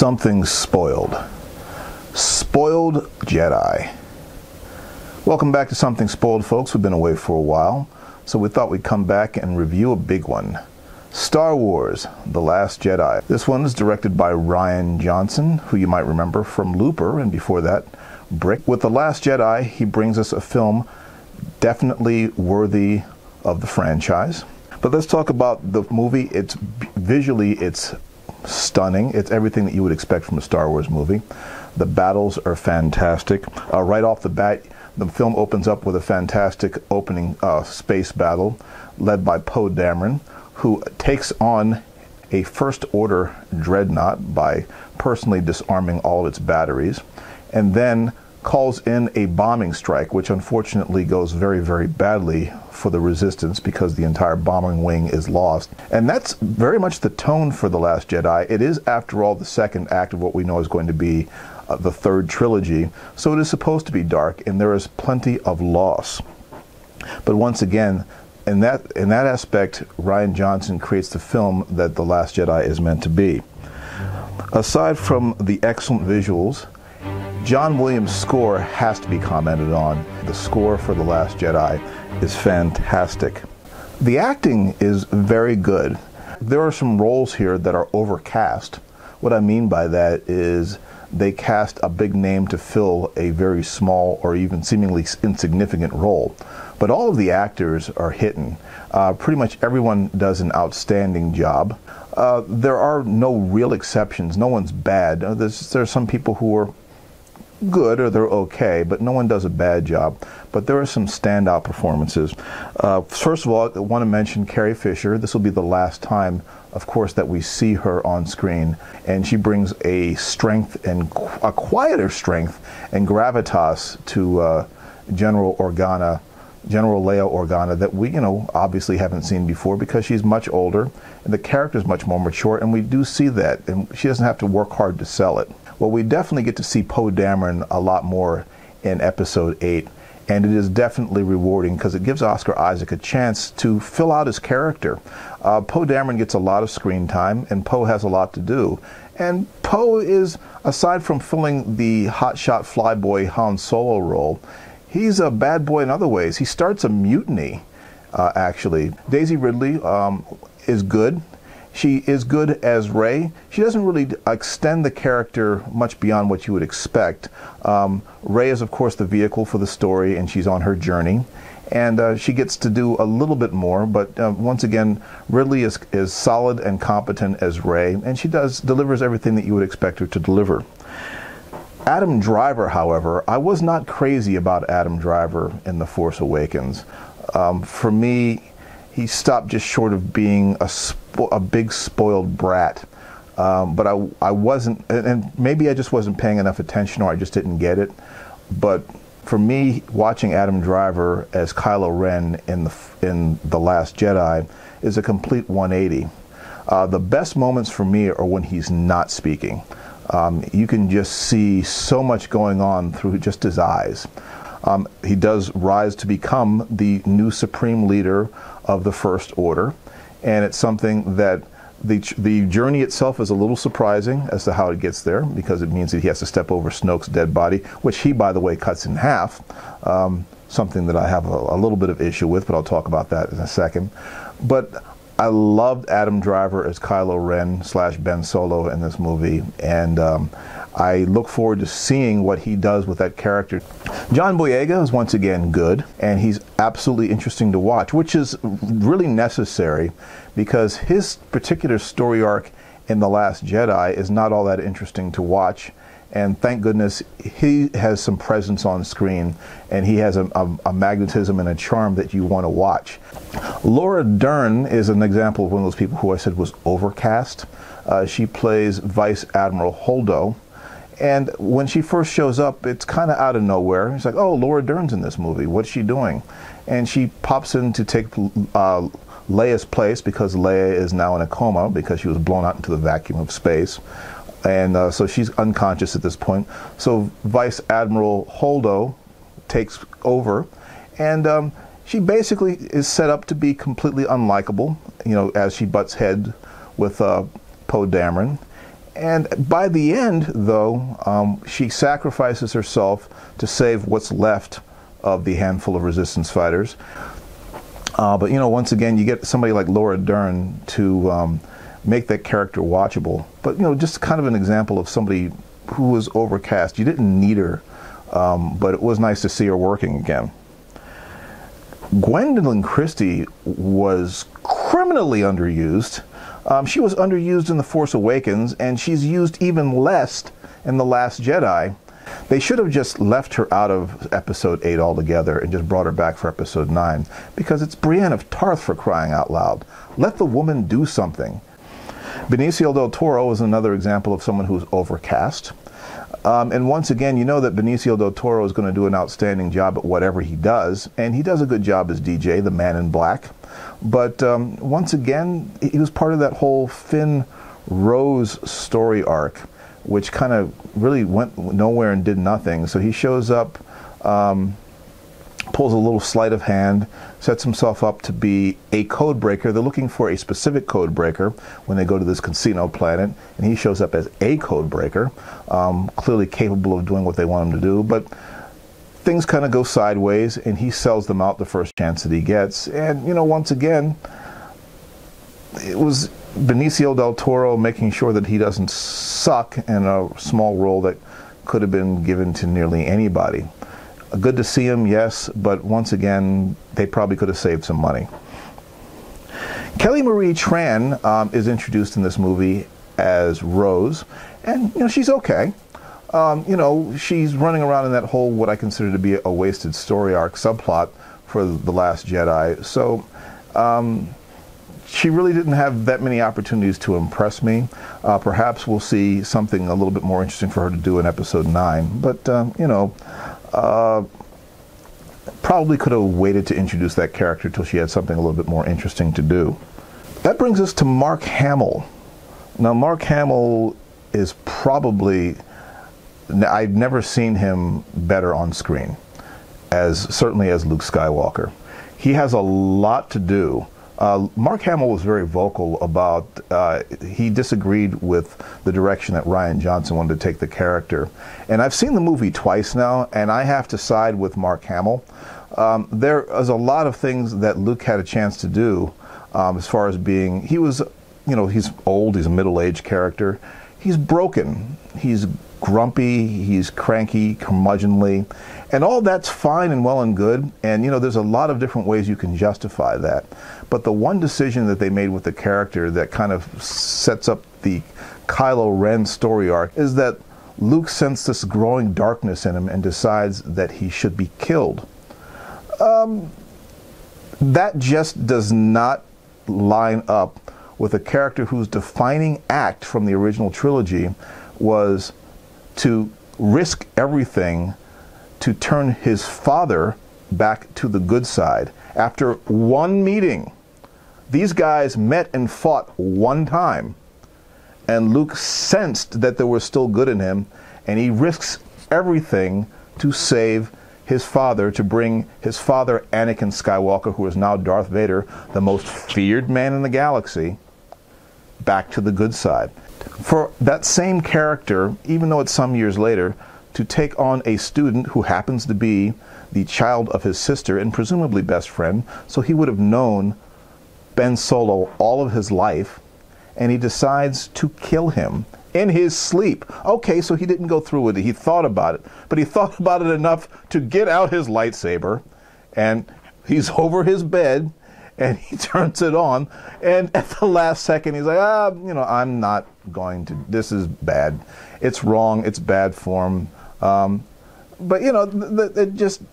Something spoiled. Spoiled Jedi. Welcome back to Something Spoiled, folks. We've been away for a while, so we thought we'd come back and review a big one. Star Wars: The Last Jedi. This one is directed by Rian Johnson, who you might remember from Looper, and before that, Brick. With The Last Jedi, he brings us a film definitely worthy of the franchise. But let's talk about the movie. Visually, it's stunning. It's everything that you would expect from a Star Wars movie. The battles are fantastic. Right off the bat, the film opens up with a fantastic opening space battle led by Poe Dameron, who takes on a First Order dreadnought by personally disarming all of its batteries, and then calls in a bombing strike, which unfortunately goes very, very badly for the Resistance because the entire bombing wing is lost. And that's very much the tone for The Last Jedi. It is, after all, the second act of what we know is going to be the third trilogy, so it is supposed to be dark, and there is plenty of loss. But once again, in that aspect, Rian Johnson creates the film that The Last Jedi is meant to be. Aside from the excellent visuals, John Williams' score has to be commented on. The score for The Last Jedi is fantastic. The acting is very good. There are some roles here that are overcast. What I mean by that is they cast a big name to fill a very small or even seemingly insignificant role. But all of the actors are hitting. Pretty much everyone does an outstanding job. There are no real exceptions. No one's bad. There's some people who are good or they're okay, but no one does a bad job. But there are some standout performances. First of all, I want to mention Carrie Fisher. This will be the last time, of course, that we see her on screen, and she brings a strength and a quieter strength and gravitas to General Leia Organa that we, obviously haven't seen before because she's much older and the character is much more mature, and we do see that, and she doesn't have to work hard to sell it. Well, we definitely get to see Poe Dameron a lot more in Episode 8, and it is definitely rewarding because it gives Oscar Isaac a chance to fill out his character. Poe Dameron gets a lot of screen time, and Poe has a lot to do. And Poe is, aside from filling the hotshot flyboy Han Solo role, he's a bad boy in other ways. He starts a mutiny, actually. Daisy Ridley is good. She is good as Rey. She doesn't really extend the character much beyond what you would expect. Rey is, of course, the vehicle for the story, and she's on her journey. And she gets to do a little bit more, but once again, Ridley is solid and competent as Rey, and she delivers everything that you would expect her to deliver. Adam Driver, however, I was not crazy about Adam Driver in The Force Awakens. For me, he stopped just short of being a big spoiled brat. But I wasn't, and maybe I just wasn't paying enough attention, or I just didn't get it. But for me, watching Adam Driver as Kylo Ren in The Last Jedi is a complete 180. The best moments for me are when he's not speaking. You can just see so much going on through just his eyes. He does rise to become the new supreme leader of the First Order, and it's something that the journey itself is a little surprising as to how it gets there, because it means that he has to step over Snoke's dead body, which he, by the way, cuts in half, something that I have a little bit of issue with, but I'll talk about that in a second. But I loved Adam Driver as Kylo Ren / Ben Solo in this movie, and I look forward to seeing what he does with that character. John Boyega is once again good, and he's absolutely interesting to watch, which is really necessary because his particular story arc in The Last Jedi is not all that interesting to watch. And thank goodness he has some presence on screen, and he has a magnetism and a charm that you want to watch. Laura Dern is an example of one of those people who I said was overcast. She plays Vice Admiral Holdo, and when she first shows up, it's kind of out of nowhere. It's like, oh, Laura Dern's in this movie. What's she doing? And she pops in to take Leia's place because Leia is now in a coma because she was blown out into the vacuum of space. And so she's unconscious at this point. So Vice Admiral Holdo takes over, and she basically is set up to be completely unlikable, as she butts heads with Poe Dameron. And by the end, though, she sacrifices herself to save what's left of the handful of resistance fighters. But, you know, once again, you get somebody like Laura Dern to make that character watchable. But, you know, just kind of an example of somebody who was overcast. You didn't need her, but it was nice to see her working again. Gwendolyn Christie was criminally underused. She was underused in The Force Awakens, and she's used even less in The Last Jedi. They should have just left her out of Episode 8 altogether and just brought her back for Episode 9, because it's Brienne of Tarth, for crying out loud. Let the woman do something. Benicio del Toro is another example of someone who's overcast. And once again, you know that Benicio del Toro is going to do an outstanding job at whatever he does, and he does a good job as DJ, the Man in Black. But once again, he was part of that whole Finn Rose story arc, which kind of really went nowhere and did nothing. So he shows up, pulls a little sleight of hand, sets himself up to be a code breaker. They're looking for a specific code breaker when they go to this casino planet, and he shows up as a code breaker, clearly capable of doing what they want him to do. But things kind of go sideways, and he sells them out the first chance that he gets. And, you know, once again, it was Benicio del Toro making sure that he doesn't suck in a small role that could have been given to nearly anybody. Good to see him, yes, but once again, they probably could have saved some money. Kelly Marie Tran is introduced in this movie as Rose, and, you know, she's okay. You know, she's running around in that whole, what I consider to be a wasted story arc subplot for The Last Jedi. So she really didn't have that many opportunities to impress me. Perhaps we'll see something a little bit more interesting for her to do in Episode 9. But, you know, probably could have waited to introduce that character till she had something a little bit more interesting to do. That brings us to Mark Hamill. Now, Mark Hamill is probably... I've never seen him better on screen, certainly as Luke Skywalker. He has a lot to do. Mark Hamill was very vocal about, he disagreed with the direction that Rian Johnson wanted to take the character. And I've seen the movie twice now, and I have to side with Mark Hamill. There is a lot of things that Luke had a chance to do, as far as being, he was, you know, he's old, he's a middle-aged character. He's broken, he's grumpy, he's cranky, curmudgeonly, and all that's fine and well and good, and, you know, there's a lot of different ways you can justify that. But the one decision that they made with the character that kind of sets up the Kylo Ren story arc is that Luke sensed this growing darkness in him and decides that he should be killed. That just does not line up with a character whose defining act from the original trilogy was to risk everything to turn his father back to the good side. After one meeting, these guys met and fought one time, and Luke sensed that there was still good in him, and he risks everything to save his father, to bring his father, Anakin Skywalker, who is now Darth Vader, the most feared man in the galaxy, back to the good side. For that same character, even though it's some years later, to take on a student who happens to be the child of his sister and presumably best friend, so he would have known Ben Solo all of his life, and he decides to kill him in his sleep. Okay, so he didn't go through with it. He thought about it, but he thought about it enough to get out his lightsaber, and he's over his bed, and he turns it on, and at the last second he's like, you know, I'm not going to, this is bad. It's wrong, it's bad form. But, you know,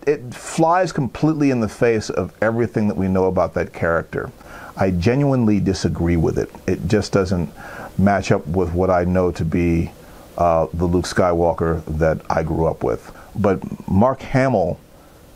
it flies completely in the face of everything that we know about that character. I genuinely disagree with it. It just doesn't match up with what I know to be the Luke Skywalker that I grew up with. But Mark Hamill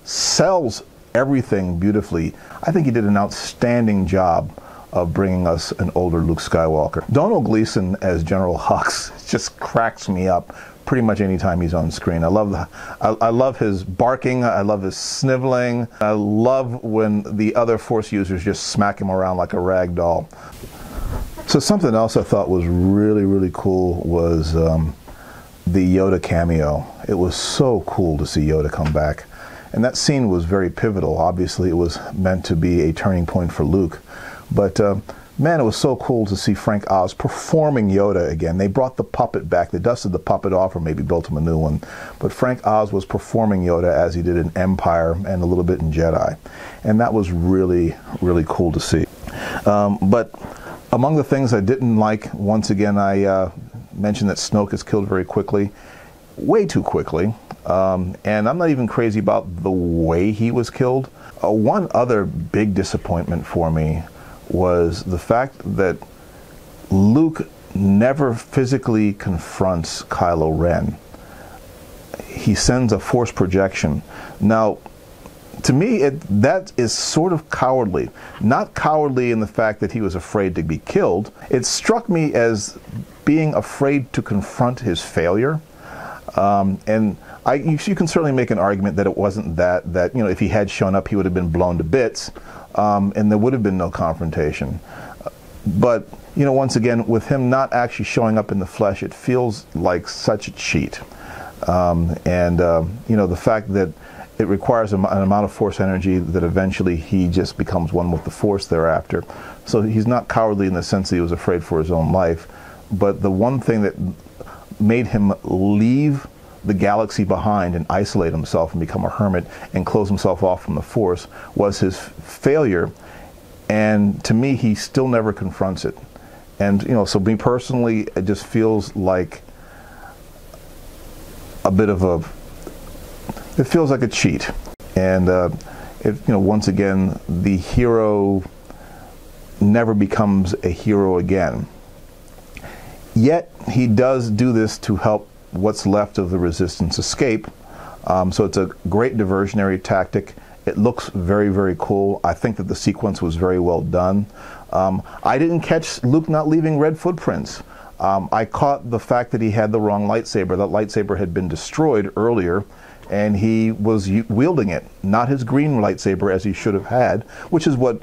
sells everything beautifully. I think he did an outstanding job of bringing us an older Luke Skywalker. Domhnall Gleeson as General Hux just cracks me up pretty much any time he's on screen. I love his barking. I love his sniveling. I love when the other Force users just smack him around like a rag doll. So something else I thought was really cool was the Yoda cameo. It was so cool to see Yoda come back. And that scene was very pivotal. Obviously, it was meant to be a turning point for Luke. But man, it was so cool to see Frank Oz performing Yoda again. They brought the puppet back. They dusted the puppet off or maybe built him a new one. But Frank Oz was performing Yoda as he did in Empire and a little bit in Jedi. And that was really cool to see. But among the things I didn't like, once again, I mentioned that Snoke is killed very quickly. Way too quickly. And I'm not even crazy about the way he was killed. One other big disappointment for me was the fact that Luke never physically confronts Kylo Ren. He sends a force projection. Now, to me, that is sort of cowardly. Not cowardly in the fact that he was afraid to be killed. It struck me as being afraid to confront his failure. And you can certainly make an argument that it wasn't that you know, if he had shown up, he would have been blown to bits, and there would have been no confrontation. But, you know, once again, with him not actually showing up in the flesh, it feels like such a cheat. You know, the fact that it requires an amount of force energy that eventually he just becomes one with the force thereafter. So he's not cowardly in the sense that he was afraid for his own life. But the one thing that made him leave the galaxy behind and isolate himself and become a hermit and close himself off from the Force was his failure. And to me, he still never confronts it. And, you know, so me personally, it just feels like a bit of a, it feels like a cheat. And, you know, once again, the hero never becomes a hero again. Yet, he does do this to help what's left of the Resistance escape. So it's a great diversionary tactic. It looks very cool. I think that the sequence was very well done. I didn't catch Luke not leaving red footprints. I caught the fact that he had the wrong lightsaber. That lightsaber had been destroyed earlier, and he was wielding it, not his green lightsaber as he should have had, which is what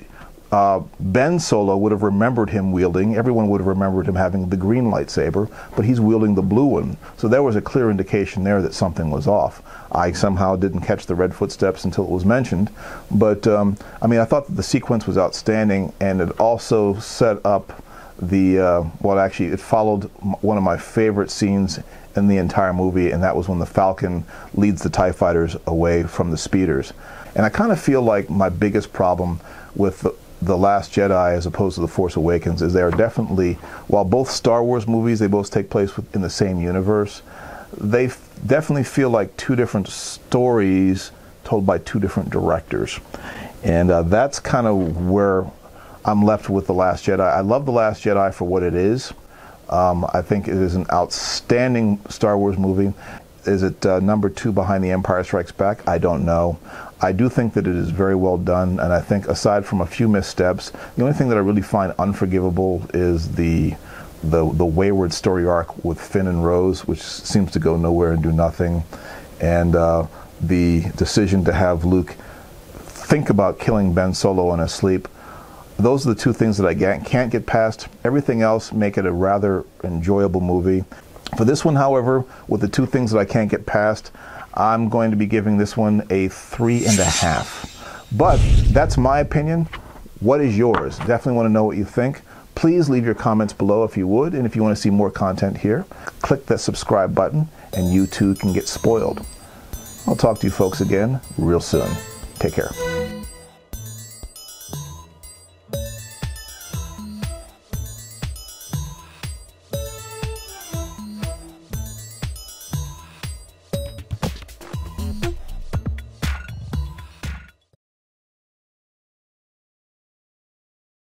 Ben Solo would have remembered him wielding. Everyone would have remembered him having the green lightsaber, but he's wielding the blue one. So there was a clear indication there that something was off. I somehow didn't catch the red footsteps until it was mentioned. But, I mean, I thought that the sequence was outstanding, and it also set up the, well, actually, it followed one of my favorite scenes in the entire movie, and that was when the Falcon leads the TIE fighters away from the speeders. And I kind of feel like my biggest problem with the Last Jedi as opposed to The Force Awakens is they are definitely, while both Star Wars movies, they both take place in the same universe, they definitely feel like two different stories told by two different directors. And that's kind of where I'm left with The Last Jedi. I love The Last Jedi for what it is. I think it is an outstanding Star Wars movie. Is it number 2 behind The Empire Strikes Back? I don't know. I do think that it is very well done, and I think aside from a few missteps, the only thing that I really find unforgivable is the wayward story arc with Finn and Rose, which seems to go nowhere and do nothing, and the decision to have Luke think about killing Ben Solo in his sleep. Those are the two things that I can't get past. Everything else make it a rather enjoyable movie. For this one, however, with the two things that I can't get past, I'm going to be giving this one a 3.5. But that's my opinion. What is yours? Definitely want to know what you think. Please leave your comments below if you would, and if you want to see more content here, click that subscribe button, and you too can get spoiled. I'll talk to you folks again real soon. Take care.